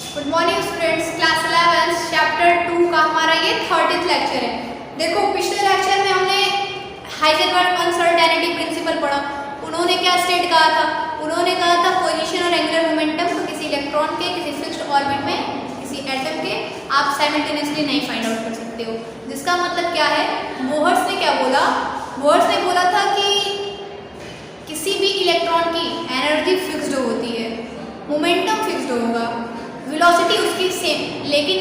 Good morning students, class 11 chapter 2 का हमारा ये 30th लेक्चर है। देखो, पिछले लेक्चर में हमने हाइजेनबर्ग अनसर्टेनिटी प्रिंसिपल पढ़ा। उन्होंने क्या स्टेट कहा था? उन्होंने कहा था पोजीशन और एंगुलर मोमेंटम तो किसी इलेक्ट्रॉन के किसी फिक्स्ड ऑर्बिट में किसी एटम के आप साइमल्टेनियसली नहीं फाइंड आउट कर सकते हो। जिसका मतलब क्या है, बोहर्स ने क्या बोला? बोहर्स ने बोला था कि किसी भी इलेक्ट्रॉन की एनर्जी फिक्स्ड होती है, मोमेंटम फिक्स्ड होगा, वेलोसिटी उसकी सेम। लेकिन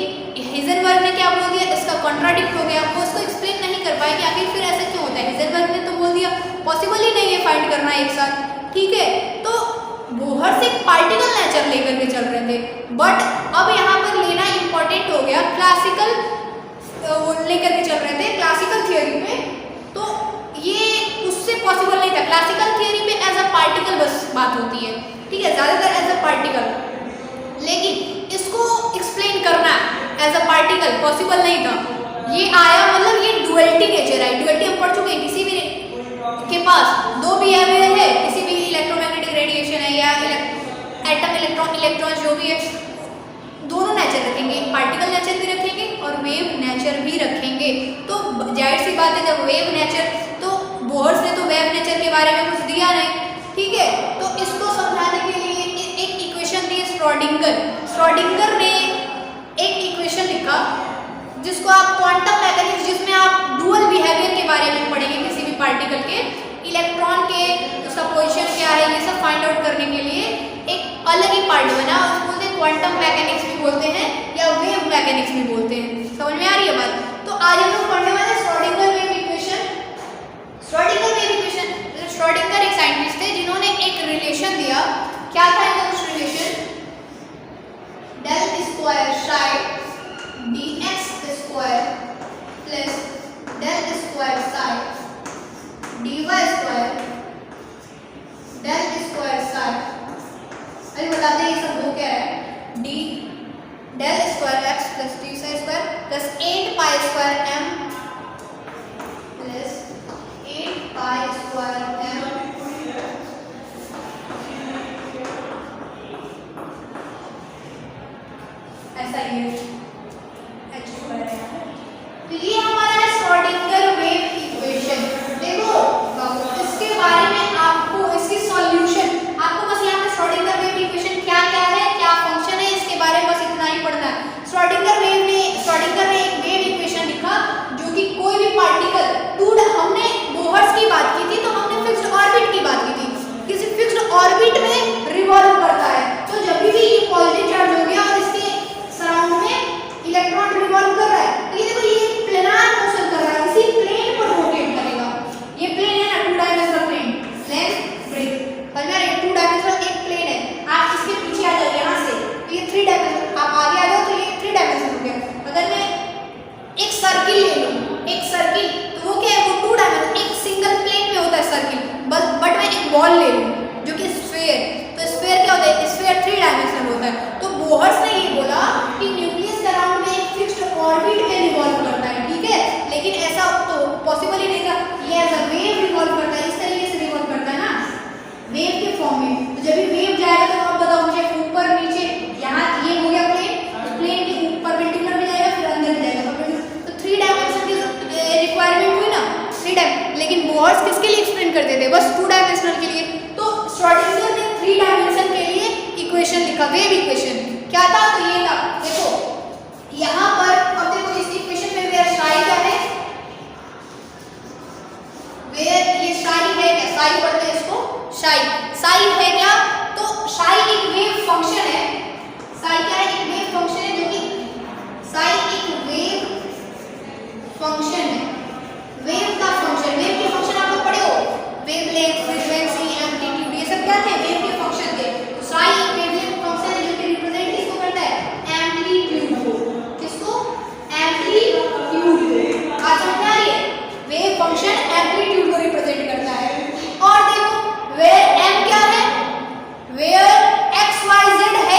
हाइजेनबर्ग ने क्या बोल दिया? इसका कॉन्ट्राडिक्ट हो गया। वो उसको एक्सप्लेन नहीं कर पाए कि आखिर फिर ऐसा क्यों होता है। हाइजेनबर्ग ने तो बोल दिया पॉसिबल ही नहीं है फाइंड करना एक साथ, ठीक है। तो बोहर्स एक पार्टिकल नेचर लेकर के चल रहे थे, बट अब यहाँ पर लेना इंपॉर्टेंट हो गया। क्लासिकल लेकर के चल रहे थे क्लासिकल थियोरी पे, तो ये उससे पॉसिबल नहीं था। क्लासिकल थियोरी पे एज अ पार्टिकल बस बात होती है, ठीक है, ज़्यादातर एज अ पार्टिकल। लेकिन इसको एक्सप्लेन करना एज अ पार्टिकल पॉसिबल नहीं था। ये आया, मतलब ये डुअलिटी नेचर है। डुअलिटी हम पढ़ चुके हैं। किसी भी के पास दो बिहेवियर है, किसी भी इलेक्ट्रोमैग्नेटिक रेडिएशन है या एटम इलेक्ट्रॉन जो भी है, दोनों नेचर रखेंगे, पार्टिकल नेचर भी रखेंगे और वेव नेचर भी रखेंगे। तो जाहिर सी बात है, जब वेव नेचर, तो बोहर्स ने तो वेव नेचर के बारे में कुछ दिया नहीं, ठीक है। तो इसको समझाने के लिए एक इक्वेशन दी श्रोडिंगर ने एक इक्वेशन लिखा जिसको आप क्वांटम मैकेनिक्स, जिसमें आप डुअल बिहेवियर के बारे में पढ़ेंगे किसी भी पार्टिकल के, इलेक्ट्रॉन के उसका पोजीशन क्या है, ये सब फाइंड आउट करने के लिए एक अलग ही पार्ट बना। उसको बोलते हैं क्वांटम मैकेनिक्स भी बोलते हैं या वेव मैकेनिक्स भी बोलते हैं। समझ में आ रही है बात? तो आज हम लोग पढ़ने वाले श्रोडिंगर वेव इक्वेशन। श्रोडिंगर एक साइंटिस्ट थे जिन्होंने एक रिलेशन दिया। क्या था इनका कुछ relation? Del square psi dx square plus del square psi dy square del square psi. अरे बताते हैं ये सब हो क्या है? d del square x plus dy square plus 8 pi square m plus 8 pi square m ऐसा ही है। तो ये हमारा है श्रोडिंगर वेव इक्वेशन। देखो, इसके बारे में आपको इसकी सॉल्यूशन, आपको बस यहाँ पे श्रोडिंगर वेव इक्वेशन क्या क्या है, क्या फंक्शन है, इसके बारे में बस इतना ही पढ़ना है। श्रोडिंगर ने एक वेव इक्वेशन लिखा जो कि कोई भी पार्टिकल, हमने बोहर्स की बात की थी, तो हमने फिक्स्ड ऑर्बिट की बात की थी, किसी फिक्स्ड ऑर्बिट में रिवॉल्व करता है। तो जब भी ये पॉजिटिव चार्ज हो गया और इसके सराउंड में इलेक्ट्रॉन रिवॉल्व कर रहा है, तो ये देखो, ये प्लेनार मोशन कर रहा है, इसी प्लेन पर रोटेट करेगा। ये प्लेन है ना, 2 डायमेंशनल प्लेन, लेंथ ब्रेथ, समझ रहे हैं? 2 डायमेंशनल एक प्लेन है। आप इसके पीछे आ जाओ यहाँ से, तो ये 3 डायमेंशनल, आप आगे आ जाओ तो ये 3 डायमेंशनल हो गया। अगर मैं एक सर्किल ले लूँ, एक सर्किल, तो वो क्या है? वो 2 डायमेंशनल, एक सिंगल प्लेन में होता है सर्किल, बट मैं एक बॉल ले लूँ जो कि स्फीयर, तो स्फीयर क्या होता है? स्फीयर 3 डायमेंशनल होता है। तो बोहर्स ने ये बोला कि न्यूक्लियस अराउंड में एक फिक्स्ड ऑर्बिट में रिवॉल्व करता है, ठीक है। लेकिन ऐसा तो पॉसिबल ही नहीं था। ये एज अ वेव रिवॉल्व करता है, इस तरीके से रिवॉल्व करता है ना, वेव के फॉर्म में। तो जब भी वेव जाएगा तो आप बताओ मुझे, ऊपर नीचे, यहाँ ये हो गया प्लेन, तो प्लेन के ऊपर परपेंडिकुलर भी जाएगा, फिर अंदर भी जाएगा। तो 3 डायमेंशन की रिक्वायरमेंट हुई ना, 3 डायमेंशन। लेकिन बोहर्स किसके लिए एक्सप्लेन करते थे? बस 2 डायमेंशनल के लिए। तो श्रोडिंगर ने 3 डायमेंशन के लिए इक्वेशन लिखा, वेव इक्वेशन। क्या था? तो ये था, देखो यहाँ पर, अब देखो इस इक्वेशन में वेयर साई क्या है? वेयर ये साई है क्या? साई पढ़ते हैं इसको, साई है क्या? तो साई एक वेव फंक्शन है। साई क्या है? एक वेव फंक्शन है, जो कि साई एक वेव फंक्शन है। वेव का फंक्शन, वेव के फंक्शन आप लोग पढ़े हो, वेवलेंथ, फ्रीक्वेंसी, एम्पलीट्यूड, ये सब क्या थे? वेव के फंक्शन थे। तो साई एक वेवलेंथ फंक्शन है जो कि रिप्रेजेंट किसको करता है? एम्पलीट्यूड को। किसको? एम्पलीट्यूड को। आज समझ आ रही है? वेव फंक्शन एम्पलीट्यूड को रिप्रेजेंट करता है। और देखो, वेयर m क्या है? Where x y z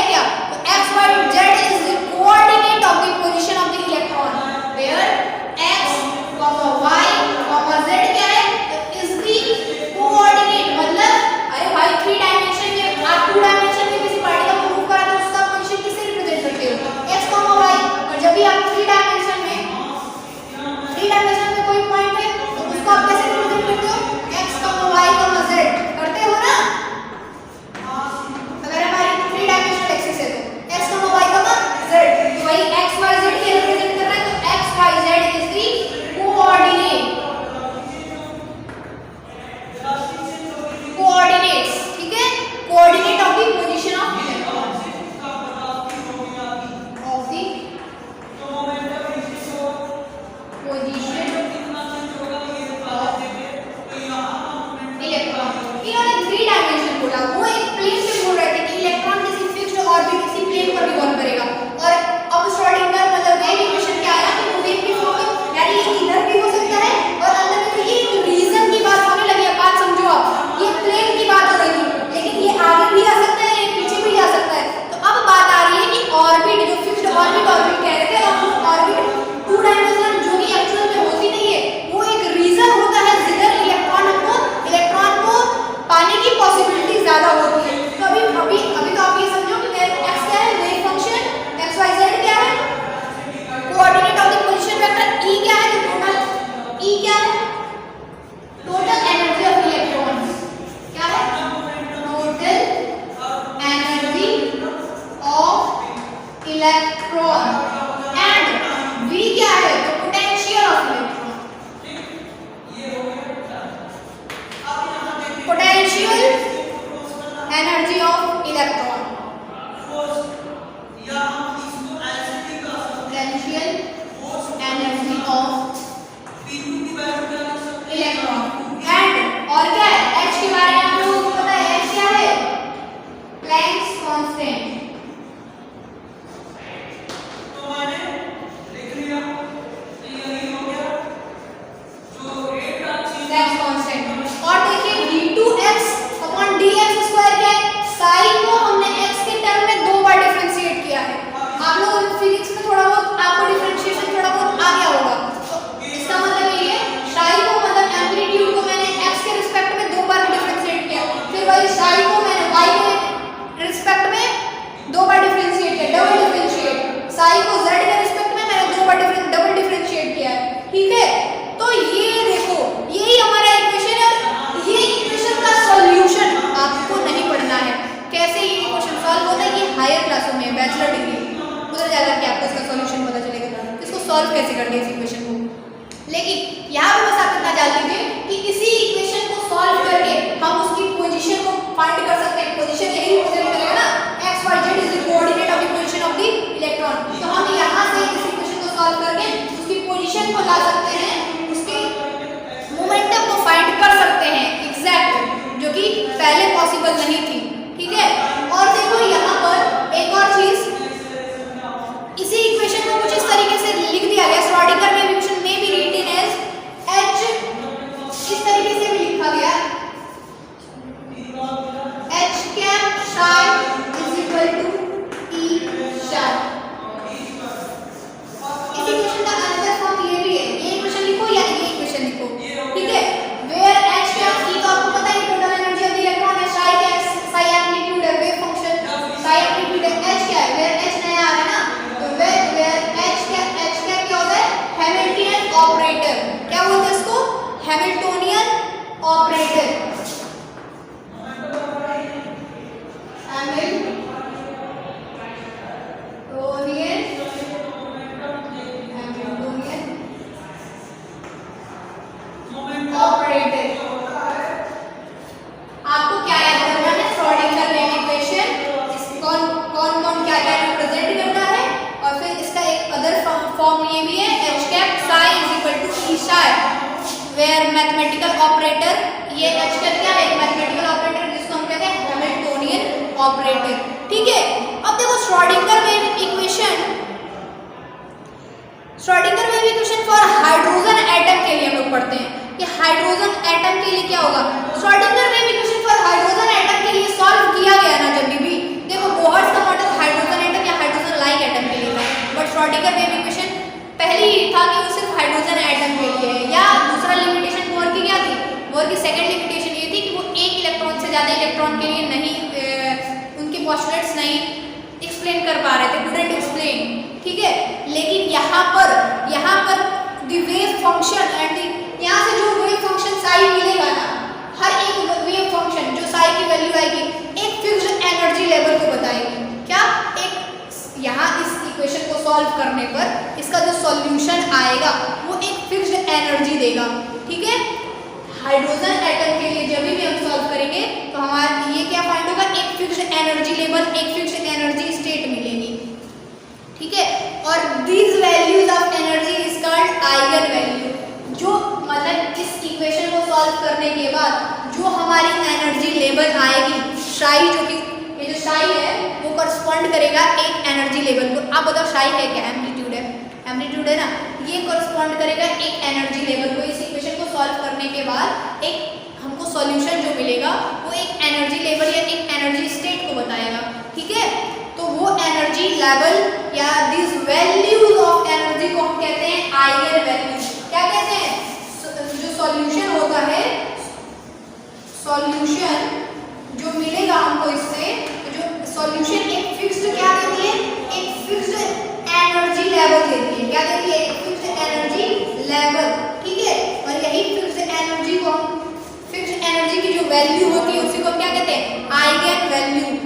orbit orbit कह रहे थे, और ऑर्बिट टू डायमेंशनल जो कि एक्चुअल में होती नहीं है, वो एक रीजन होता है जिधर इलेक्ट्रॉन को पाने की पॉसिबिलिटी ज्यादा होती है। तो अभी तो आप ये समझो कि x क्या है, wave function, x y z क्या है, coordinate of the position vector, e क्या है, तो टोटल e क्या है, टोटल एनर्जी ऑफ इलेक्ट्रॉन्स क्या है, total energy of electron, and v क्या है, तो potential of electron, potential energy of electron, potential energy of electron, and और क्या है, h के बारे में आप लोगों को पता है, h क्या है, प्लैंक्स कांस्टेंट, तो मैंने लिख लिया, यही हो गया जो रेट का चीज प्लैंक्स कांस्टेंट। और देखिए v2x अपॉन dx स्क्वायर क्या है, साई को हमने x के टर्म में 2 बार डिफरेंशिएट किया है। आप लोग फिजिक्स में थोड़ा बहुत आपको डिफरेंशिएशन थोड़ा बहुत आ गया होगा, तो इसका मतलब ये है साई को मतलब एम्पलीट्यूड को मैंने x के रिस्पेक्ट में 2 बार डिफरेंशिएट किया, फिर वही साई को मैंने y के रिस्पेक्ट में 2 बार डिफरेंशिएट किया, डबल डिफरेंशिएट, साई को z के रिस्पेक्ट में मैंने 2 बार डबल डिफरेंशिएट किया है, ठीक है। तो ये देखो यही हमारा इक्वेशन है, और ये इक्वेशन का सॉल्यूशन आपको नहीं पढ़ना है, कैसे ये इक्वेशन सॉल्व होता है, ये हायर क्लासों में बैचलर डिग्री उधर जाकर के आपको इसका सॉल्यूशन पता चलेगा, इसको सॉल्व कैसे करते हैं इस इक्वेशन को। लेकिन यहाँ पे बस आप इतना जान लीजिए कि इसी इक्वेशन को सॉल्व करके हम उसकी पोजीशन को फाइंड कर सकते हैं, पोजीशन यही रिप्रेजेंट करेगा ना, x y z is the coordinate of the position of the electron, तो हम यहाँ से इस इक्वेशन को सॉल्व करके उसकी पोजीशन को ला सकते हैं, उसके मोमेंटम को फाइंड कर सकते हैं एग्जैक्ट, जो कि पहले पॉसिबल नहीं थी, ठीक है। और देखो यहाँ पर एक और चीज, इसी इक्वेशन को कुछ इस तरीके से लिख दिया गया, श्रोडिंगर वेव इक्वेशन में भी रिटन एज h, इस तरीके से भी लिखा गया h cap psi is equal to e psi। इस इक्वेशन का आंसर फॉर्म ये भी है, ये इक्वेशन लिखो या ये इक्वेशन लिखो, ठीक है। वेयर h कैप e तो आपको पता है टोटल एनर्जी ऑफ इलेक्ट्रॉन है, psi कैप psi एम्पलीट्यूड है, वेव फंक्शन psi एम्पलीट्यूड है, h क्या है, वेयर h नया आ रहा है ना, तो वेयर h क्या होता है, हैमिल्टनियन ऑपरेटर, क्या बोलते हैं इसको, हैमिल्टोनियन ऑपरेटर, ऑपरेटर। आपको क्या याद करना है, श्रोडिंगर वेव इक्वेशन, कौन कौन क्या क्या रिप्रेजेंट करना है, और फिर इसका एक अदर फॉर्म ये भी है h cap psi is equal to e psi, where mathematical operator, ये h कैप क्या है, एक मैथमेटिकल ऑपरेटर जिसको हम कहते हैं हैमिल्टोनियन ऑपरेटर, ठीक है। अब देखो Schrodinger wave equation, Schrodinger wave equation for hydrogen atom के लिए हम लोग पढ़ते हैं कि हाइड्रोजन एटम के लिए क्या होगा, Schrodinger wave equation for hydrogen atom के लिए सॉल्व किया गया ना जब भी, देखो बोहर्स का मॉडल हाइड्रोजन एटम या हाइड्रोजन लाइक एटम के लिए था, बट श्रोडिंगर वेव इक्वेशन पहले ही था कि वो सिर्फ हाइड्रोजन एटम के लिए है। या दूसरा लिमिटेशन बोर की क्या थी, बोर की सेकंड लिमिटेशन ये थी कि वो एक इलेक्ट्रॉन से ज़्यादा इलेक्ट्रॉन के लिए नहीं, उनके पोस्टुलेट्स नहीं एक्सप्लेन कर पा रहे थे, कुडंट एक्सप्लेन, ठीक है। लेकिन यहाँ पर द वेव फंक्शन एंड यहाँ से जो वेव फंक्शन साई मिलेगा ना, हर एक वेव फंक्शन जो साई की वैल्यू आएगी एक फिक्स्ड एनर्जी लेवल को बताएगी, क्या एक यहाँ इस इक्वेशन को सॉल्व करने पर इसका जो सॉल्यूशन आएगा वो एक फिक्स्ड एनर्जी देगा, ठीक है। हाइड्रोजन एटम के लिए जब भी हम सॉल्व करेंगे तो हमारा ये क्या फाइंड होगा, एक फिक्स्ड एनर्जी लेवल, एक फिक्स्ड एनर्जी स्टेट मिलेगी, ठीक है। और these values of energy is called eigen value, जो मतलब इस इक्वेशन को सॉल्व करने के बाद जो हमारी एनर्जी लेवल आएगी साई, जो कि ये जो साई है वो करस्पॉन्ड करेगा एक एनर्जी लेवल को। आप बताओ साई है क्या, एम्पलीट्यूड है, एम्पलीट्यूड है ना, ये करस्पॉन्ड करेगा एक एनर्जी लेवल को। इस इक्वेशन को सॉल्व करने के बाद एक हमको सॉल्यूशन जो मिलेगा वो एक एनर्जी लेवल या एक एनर्जी स्टेट को बताएगा, ठीक है। तो वो एनर्जी लेवल क्या दिस वैल्यूज ऑफ एनर्जी को हम कहते हैं आइगन वैल्यूज। क्या कहते हैं? जो सॉल्यूशन होता है, सॉल्यूशन जो मिलेगा हमको इससे, जो सॉल्यूशन एक फिक्स्ड क्या देती है, एक फिक्स्ड एनर्जी लेवल देती है। क्या देती है? एक फिक्स्ड एनर्जी लेवल, ठीक है। और यही फिक्स्ड एनर्जी को हम, फिक्स्ड एनर्जी की जो वैल्यू होती है उसी को क्या कहते हैं? Eigen value.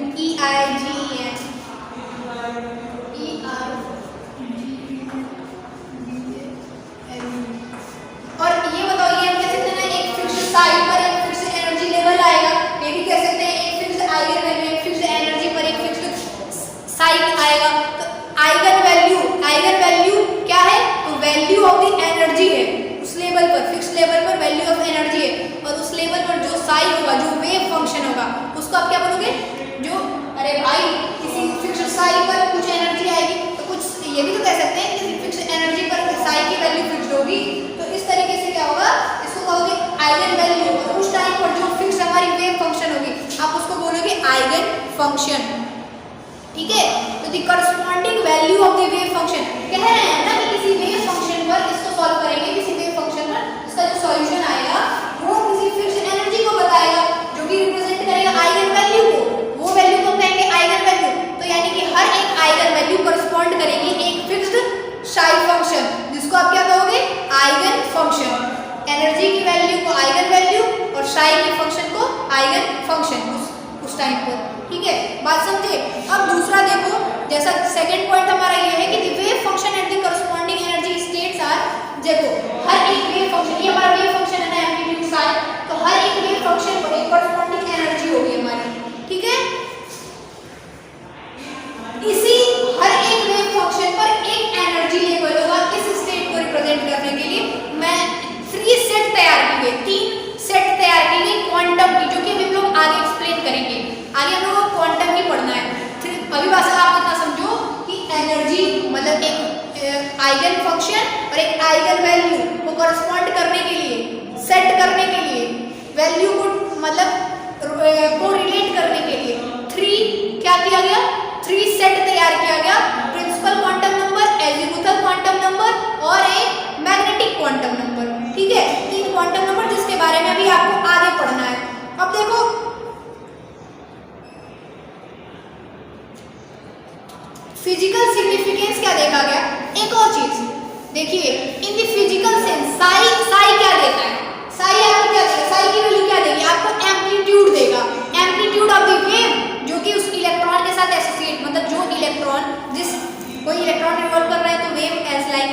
और ये बताओ, ये हम कह सकते हैं ना, एक फिक्स्ड साइड पर एक फिक्स्ड एनर्जी लेवल आएगा। ये भी कह सकते हैं एक फिक्स्ड आइगन वैल्यू, एक फिक्स्ड एनर्जी पर एक फिक्स्ड साइड आएगा। तो आइगन वैल्यू क्या है? तो वैल्यू ऑफ द एनर्जी है उस लेवल पर, फिक्स्ड लेवल पर वैल्यू ऑफ एनर्जी है। और उस लेवल पर जो साई होगा, जो वेव फंक्शन होगा, उसको आप क्या बोलोगे? जो, अरे भाई, किसी फिक्स्ड साई पर कुछ एनर्जी आएगी तो कुछ, ये भी तो कह सकते हैं कि फिक्स्ड एनर्जी पर साई की वैल्यू फिक्स्ड होगी। तो इस तरीके से क्या होगा, इसको कहोगे आइगन वैल्यू। और उस टाइम पर जो फिक्स्ड हमारी वेव फंक्शन होगी, आप उसको बोलोगे आइगन फंक्शन, ठीक है। तो the corresponding value of the wave function, कह रहे हैं ना कि किसी वेव फंक्शन पर इसको सॉल्व करेंगे, किसी वेव फंक्शन पर इसका जो सॉल्यूशन आएगा वो किसी फिक्स्ड एनर्जी को बताएगा, जो कि रिप्रेजेंट करेगा आइगन वैल्यू को। वो वैल्यू को कहेंगे आइगन वैल्यू। तो यानी कि हर एक आइगन वैल्यू करस्पॉन्ड करेगी एक फिक्स्ड साई फंक्शन, जिसको आप क्या कहोगे? Eigen function. एनर्जी की वैल्यू को आइगन वैल्यू और साई के फंक्शन को आइगन फंक्शन उस टाइम पर, ठीक है। बात समझे? अब दूसरा देखो, जैसा सेकंड पॉइंट हमारा ये है कि the wave function at the corresponding energy states are, देखो हर एक वेव फंक्शन, ये हमारा वेव फंक्शन है ना, एम्पलीट्यूड साई, तो हर एक वेव फंक्शन पर एक करस्पॉन्डिंग एनर्जी होगी हमारी, ठीक है। इसी हर एक वेव फंक्शन पर एक एनर्जी लेवल होगा इस स्टेट को रिप्रेजेंट करने के लिए। मैं 3 सेट तैयार की गई, 3 सेट तैयार की गई क्वांटम की, जो कि हम लोग आगे एक्सप्लेन करेंगे। आगे हम लोगों को क्वांटम ही पढ़ना है। अभी बस आप इतना समझो कि एनर्जी मतलब एक आइगन फंक्शन और एक आइगन वैल्यू को करस्पॉन्ड करने के लिए, सेट करने के लिए, वैल्यू को मतलब को रिलेट करने के लिए 3 क्या किया गया? 3 सेट तैयार किया गया। Principal quantum number, azimuthal quantum number और एक मैग्नेटिक क्वांटम नंबर, ठीक है। 3 क्वांटम नंबर जिसके बारे में अभी आपको आगे पढ़ना है। अब देखो फिजिकल सिग्निफिकेंस क्या देखा गया। एक और चीज देखिए, in the physical sense Sai क्या देता है? साई आपको क्या देगा? साई की वैल्यू क्या देगी? आपको एम्पलीट्यूड देगा, एम्पलीट्यूड ऑफ द वेव, जो कि उस इलेक्ट्रॉन के साथ एसोसिएट, मतलब जो इलेक्ट्रॉन, जिस कोई इलेक्ट्रॉन रिवॉल्व कर रहा है तो वेव एज लाइक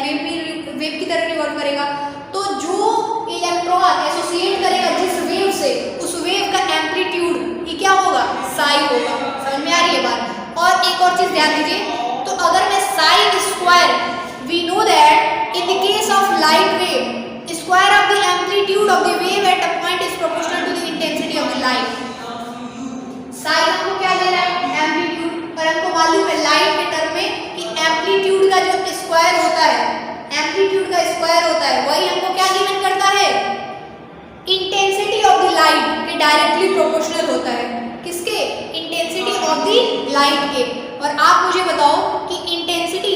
वेव की तरह रिवॉल्व करेगा। तो जो इलेक्ट्रॉन एसोसिएट करेगा जिस वेव से, उस वेव का एम्पलीट्यूड ये क्या होगा? साई होगा। समझ में आ रही है बात? और एक और चीज ध्यान दीजिए, तो अगर मैं psi square, we know that in the case of light wave, square of the amplitude of the wave at a point is proportional to the intensity of the light. Psi हमको क्या दे रहा है? एम्पलीट्यूड। और हमको मालूम है light के term में कि एम्पलीट्यूड का जो स्क्वायर होता है, एम्पलीट्यूड का स्क्वायर होता है, वही हमको क्या गिवन करता है? इंटेंसिटी ऑफ द लाइट के डायरेक्टली प्रोपोर्शनल होता है। किसके? इंटेंसिटी ऑफ द लाइट के। और आप मुझे बताओ कि intensity,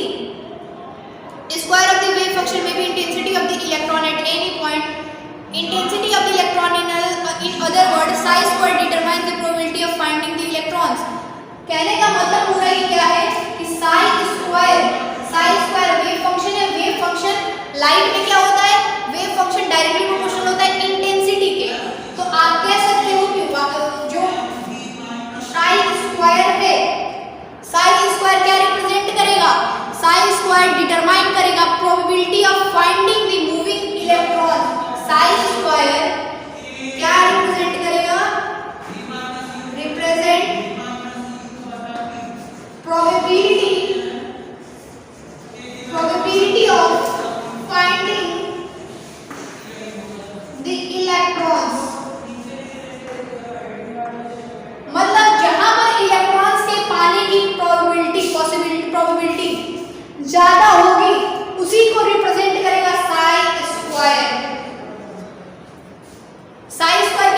square of the wave function में भी intensity of the electron at any point, intensity of the electron in other word Sai square determines the probability of finding the electrons. कहने का मतलब पूरा ये क्या है कि साई स्क्वायर वेव फंक्शन है। वेव फंक्शन लाइट में क्या होता है? वेव फंक्शन डायरेक्टली प्रोपोर्शनल होता है इंटेंसिटी के। तो आप कह सकते हो कि जो साई स्क्वायर है, साई स्क्वायर क्या रिप्रेजेंट करेगा? साई स्क्वायर डिटरमाइन करेगा probability of finding the moving electron. Sai square क्या रिप्रेजेंट करेगा? Represent probability of finding the electrons। मतलब जहां पर इलेक्ट्रॉन्स के पाने की प्रोबेबिलिटी ज्यादा होगी, उसी को रिप्रेजेंट करेगा Sai square. Sai square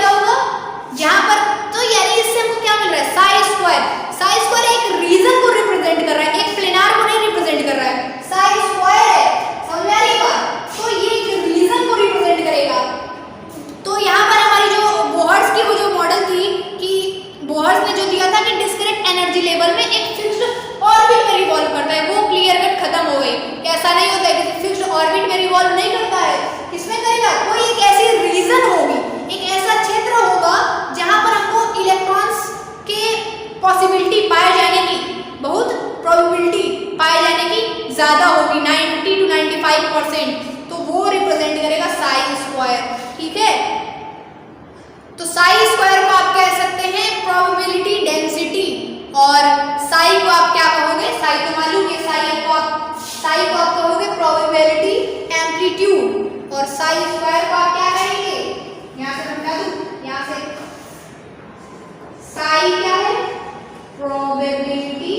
revolve नहीं करता है, किसमें करेगा? कोई एक ऐसी रीजन होगी, एक ऐसा क्षेत्र होगा जहां पर हमको इलेक्ट्रॉन्स के पॉसिबिलिटी पाए जाने की, बहुत प्रोबेबिलिटी पाए जाने की ज्यादा होगी, 90 to 95%, तो वो रिप्रेजेंट करेगा साई स्क्वायर। ठीक है, तो साई स्क्वायर को आप कह सकते हैं प्रोबेबिलिटी डेंसिटी, और साई को आप क्या कहोगे? साई तो मालूम है, साई को आप कहोगे प्रोबेबिलिटी एम्पलीट्यूड, और साई स्क्वायर को आप क्या कहेंगे? यहां से समझा दूं, यहां से साई क्या है? Probability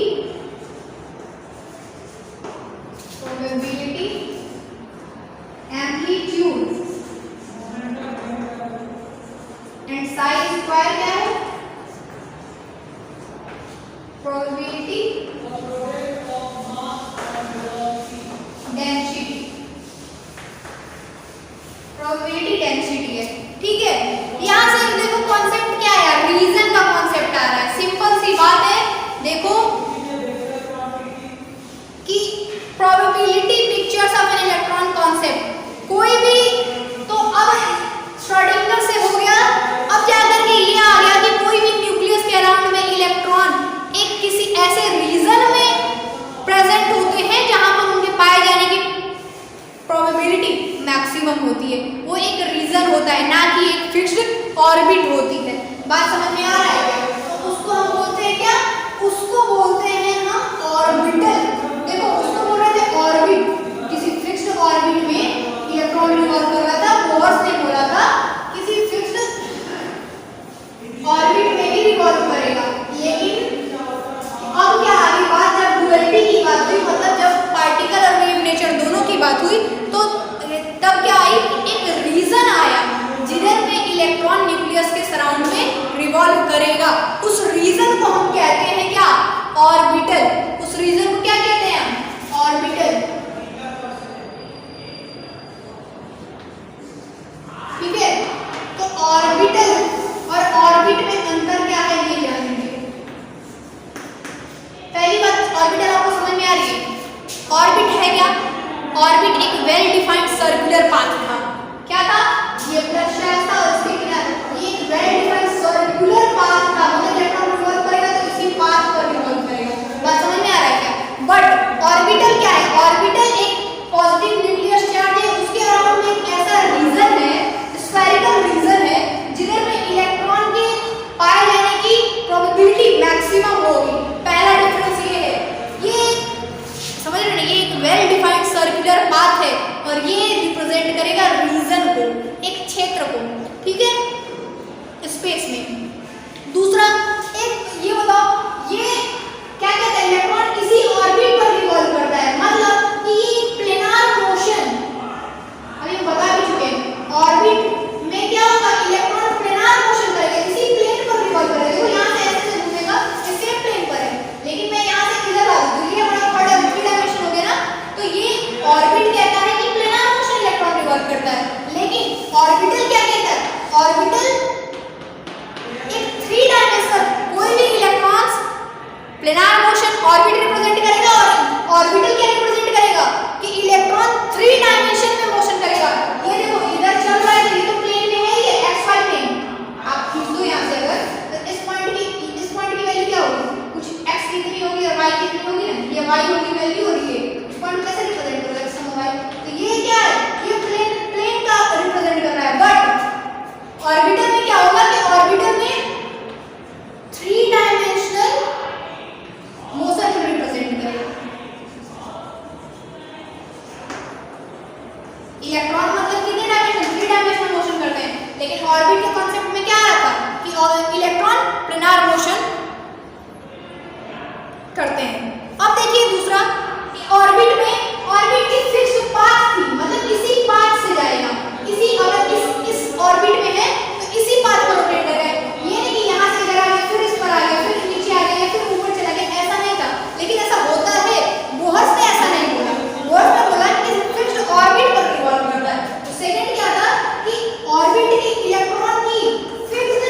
amplitude, and Sai square क्या है? प्रोबेबिलिटी डेंसिटी, प्रोबेबिलिटी डेंसिटी है। ठीक है, यहां से देखो कॉन्सेप्ट क्या है, रीजन का कॉन्सेप्ट आ रहा है। सिंपल सी बात है, देखो कि probability pictures of an electron concept, कोई भी, तो अब श्रोडिंगर से हो गया, अब जाकर के ये आ गया कि कोई भी न्यूक्लियस के अराउंड में इलेक्ट्रॉन एक किसी ऐसे रीजन में प्रेजेंट होते हैं जहां पर उनके पाए जाने की प्रोबेबिलिटी मैक्सिमम होती है। वो एक रीजन होता है, ना कि एक फिक्स्ड ऑर्बिट होती है। बात समझ में आ रहा है क्या? तो उसको हम बोलते हैं क्या? उसको बोलते हैं हम ऑर्बिटल। देखो उसको बोल रहे थे ऑर्बिट, किसी फिक्स्ड ऑर्बिट में इलेक्ट्रॉन रिवॉल्व कर रहा था, बोर्स ने बोला था किसी फिक्स्ड ऑर्बिट में ही रिवॉल्व करेगा। लेकिन अब क्या आगे बात, जब डुअलिटी की बात हुई, मतलब जब पार्टिकल और वेव नेचर दोनों की बात हुई, तो तब क्या आई? एक रीजन आया जिधर में इलेक्ट्रॉन न्यूक्लियस के सराउंड में रिवॉल्व करेगा। उस रीजन को हम कहते हैं क्या? ऑर्बिटल। उस रीजन को क्या कहते हैं हम? ऑर्बिटल। ठीक है, तो ऑर्बिटल और ऑर्बिट में अंतर क्या है ये जानेंगे। पहली बात, ऑर्बिटल आपको समझ में आ रही है? ऑर्बिट है क्या? ऑर्बिट एक वेल डिफाइंड सर्कुलर पाथ था। क्या था? ये प्रश्न था और इसके किनारे ये एक वेल डिफाइंड सर्कुलर पाथ था, मतलब इलेक्ट्रॉन रिवॉल्व करेगा तो इसी पाथ पर रिवॉल्व करेगा। बात समझ में आ रहा है क्या? बट ऑर्बिटल क्या है? ऑर्बिटल एक पॉजिटिव न्यूक्लियस चार्ज है, उसके अराउंड में एक ऐसा रीजन है, स्फेरिकल रीजन है, जिधर में इलेक्ट्रॉन के पाए जाने की प्रोबेबिलिटी मैक्सिमम होगी। पहला डिफरेंस ये है, ये समझ रहे हैं, ये एक वेल डिफाइंड सर्कुलर पाथ है और ये रिप्रेजेंट करेगा रीजन को, एक क्षेत्र को। ठीक है, स्पेस में। दूसरा, एक ये बताओ, ये क्या कहते हैं? इलेक्ट्रॉन किसी ऑर्बिट पर रिवॉल्व करता है, मतलब कि ये प्लेनार मोशन, अभी हम बता भी चुके हैं। ऑर्बिट में क्या होगा? इलेक्ट्रॉन प्लेनार मोशन करेगा, किसी प्लेन पर रिवॉल्व करेगा। वो यहां से ऐसे घूमेगा, इसके प्लेन पर है, लेकिन मैं यहां से इधर आ दूं, ये बड़ा थर्ड डायमेंशन हो गया ना, तो ये ऑर्बिट कहता है कि प्लेनार मोशन इलेक्ट्रॉन रिवॉल्व करता है। लेकिन ऑर्बिटल क्या कहता है? ऑर्बिटल एक 3 डायमेंशनल, कोई भी electrons planar motion orbit represent करेगा, और ऑर्बिटल क्या रिप्रेजेंट करेगा? कि इलेक्ट्रॉन 3 डायमेंशन में मोशन करेगा। ये देखो इधर चल रहा है, ये तो प्लेन में है, ये xy प्लेन, आप खींच दो यहां से अगर, तो इस पॉइंट की वैल्यू क्या होगी? कुछ x कितनी होगी और y कितनी होगी ना, ये y होगी वैल्यू, और ये इस पॉइंट कैसे रिप्रेजेंट करेगा? x और y, तो ये क्या है? ये प्लेन का रिप्रेजेंट कर रहा है। बट ऑर्बिटल में क्या होगा कि ऑर्बिटल में 3 डायमेंशनल मोशन रिप्रेजेंट करेगा। इलेक्ट्रॉन मतलब कितने डायमेंशन? 3 डायमेंशनल मोशन करते हैं, लेकिन ऑर्बिट के कांसेप्ट में क्या आ रहा था कि इलेक्ट्रॉन प्लेनार मोशन करते हैं। अब देखिए दूसरा, ऑर्बिट में ऑर्बिट की फिक्स्ड पाथ थी, मतलब इसी पाथ से जाएगा, इसी, अगर इस ऑर्बिट में है तो इसी पाथ पर रोटेट करेगा। ये नहीं कि यहां से इधर आ गया, फिर इस पर आ गया, फिर नीचे आ गया, फिर ऊपर चला गया, ऐसा नहीं था। लेकिन ऐसा होता है, बोहर्स ने ऐसा नहीं बोला, बोहर्स ने बोला कि फिक्स्ड ऑर्बिट पर रिवॉल्व करता है। तो सेकंड क्या था कि ऑर्बिट की इलेक्ट्रॉन की फिक्स्ड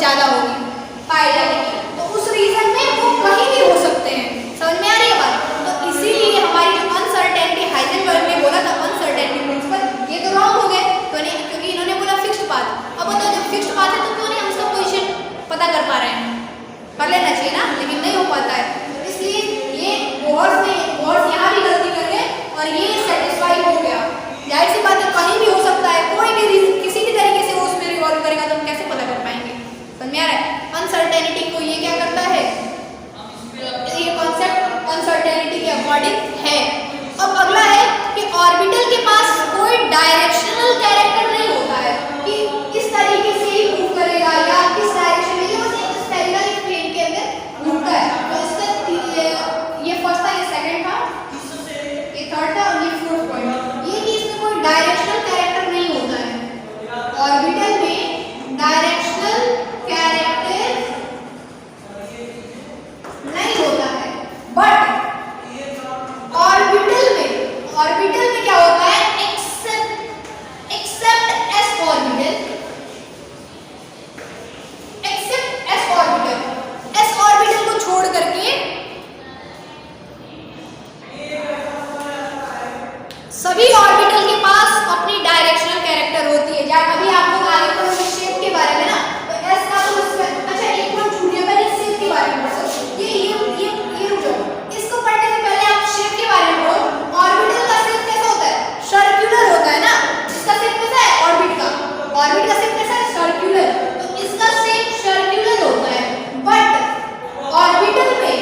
ज़्यादा होगी पाए जाने की, तो उस रीजन में वो कहीं भी हो सकते हैं। समझ में आ रही है बात? तो इसीलिए हमारी जो अनसर्टेनिटी, हाइजेनबर्ग ने बोला था अनसर्टेनिटी प्रिंसिपल, ये तो रॉन्ग हो गए क्योंकि इन्होंने बोला फिक्स्ड पाथ। अब बताओ जब फिक्स्ड पाथ है तो क्यों नहीं हम इसका पोजीशन पता कर पा रहे हैं? कर लेना चाहिए ना, लेकिन नहीं हो पाता है। इसलिए ये वर्ड्स यहाँ भी गलती कर गए और ये सेटिस्फाई हो गया। जाहिर सी बात है कहीं भी हो सकता है, कोई भी किसी भी तरीके से वो उसमें रिवॉल्व करेगा तो हम कैसे पता कर पाएंगे? समझ में आ रहा है? अनसर्टेनिटी को ये क्या करता है, ये कॉन्सेप्ट अनसर्टेनिटी के अकॉर्डिंग है। अब अगला है कि ऑर्बिटल के पास कोई डायरेक्शनल कैरेक्टर नहीं होता है कि इस तरीके से ही मूव करेगा या किस डायरेक्शन में, ये बस एक स्फेरिकल प्लेन के अंदर घूमता है। तो इसका ये फर्स्ट था, ये सेकंड था, ये थर्ड था और ये फोर्थ पॉइंट, ये कि इसमें कोई डायरेक्शनल कैरेक्टर नहीं होता है। ऑर्बिटल में डायरेक्शनल कैरेक्टर नहीं होता है, बट ऑर्बिटल में क्या होता है, except s orbital, s orbital को छोड़ करके सभी ऑर्बिटल के पास अपनी डायरेक्शनल कैरेक्टर होती है। जब अभी आप लोग आगे पढ़ोगे शेप के बारे में ना, तो एस का तो अच्छा एक पॉइंट छूट गया, पहले शेप के बारे में पढ़ो। ये रुक जाओ, इसको पढ़ने से पहले आप शेप के बारे में पढ़ो। ऑर्बिटल का शेप कैसा होता है, सर्कुलर होता है ना। इसका शेप कैसा है, ऑर्बिट का शेप कैसा है, सर्कुलर। तो इसका शेप सर्कुलर होता है, बट ऑर्बिटल में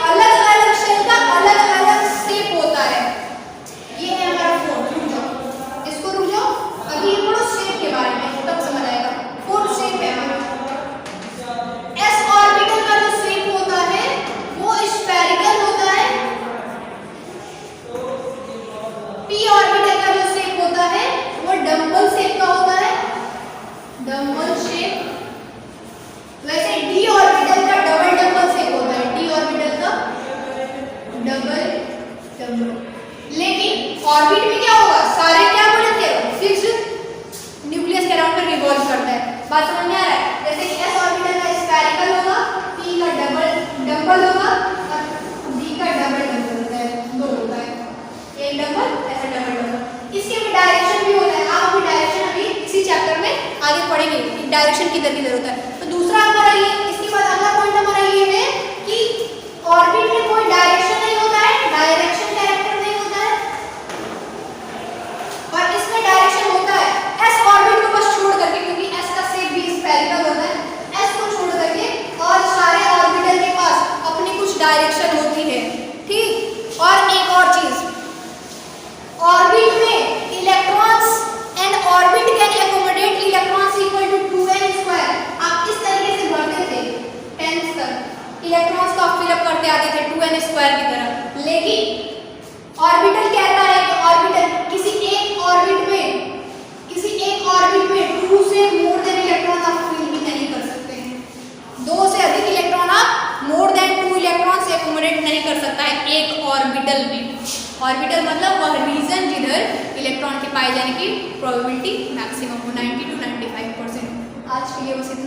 अलग अलग शेल का अलग अलग शेप होता है। ये है हमारा फोर्थ, इसको रुक जाओ, अभी ये पढ़ो शेप के बारे में तब समझ आएगा। फोर्थ शेप है हमारा एस ऑर्बिटल का जो शेप होता है वो स्फेरिकल होता है। पी ऑर्बिटल का जो शेप होता है वो डंबल शेप का होता है, डंबल शेप। वैसे डी ऑर्बिटल का डबल डंबल शेप होता है, डी ऑर्बिटल का डबल। लेकिन ऑर्बिट में क्या होगा, सारे क्या बोले थे, फिक्स्ड न्यूक्लियस के अराउंड में रिवॉल्व करता है। बात समझ में आ रहा है? जैसे कि एस ऑर्बिटल का स्फेरिकल होगा, पी का डबल होगा और डी का डबल होता है, दो होता है, एक डबल ऐसा डबल। इसके भी डायरेक्शन भी होता है, आप भी डायरेक्शन अभी इसी चैप्टर में आगे पढ़ेंगे कि डायरेक्शन किधर होता है। तो दूसरा हमारा ये, इसके बाद अगला पॉइंट हमारा ये है कि ऑर्बिट में कोई डायरेक्शन नहीं होता है, डायरेक्शन कैरेक्टर नहीं होता है, और इसमें डायरेक्शन होता है एस ऑर्बिट को बस छोड़ करके, क्योंकि एस का शेप भी स्फेरिकल होता है। एस को छोड़ करके और सारे ऑर्बिटल के पास अपनी कुछ डायरेक्शन होती है, ठीक। और एक और चीज, ऑर्बिट में electrons and orbit can accommodate electrons equal to 2n²। आप इस तरीके से भरते थे 10th तक, इलेक्ट्रॉन्स को आप फिलअप करते आते थे 2n² की तरह। लेकिन ऑर्बिटल कहता है कि ऑर्बिटल किसी एक ऑर्बिट में 2 से मोर देन इलेक्ट्रॉन आप फिल भी नहीं कर सकते हैं। 2 से अधिक इलेक्ट्रॉन आप मोर देन 2 इलेक्ट्रॉन से एकोमोडेट नहीं कर सकता है एक ऑर्बिटल में। ऑर्बिटल मतलब वह रीजन जिधर इलेक्ट्रॉन के पाए जाने की प्रोबेबिलिटी मैक्सिमम हो, 90 to 95%। आज के लिए बस इतना।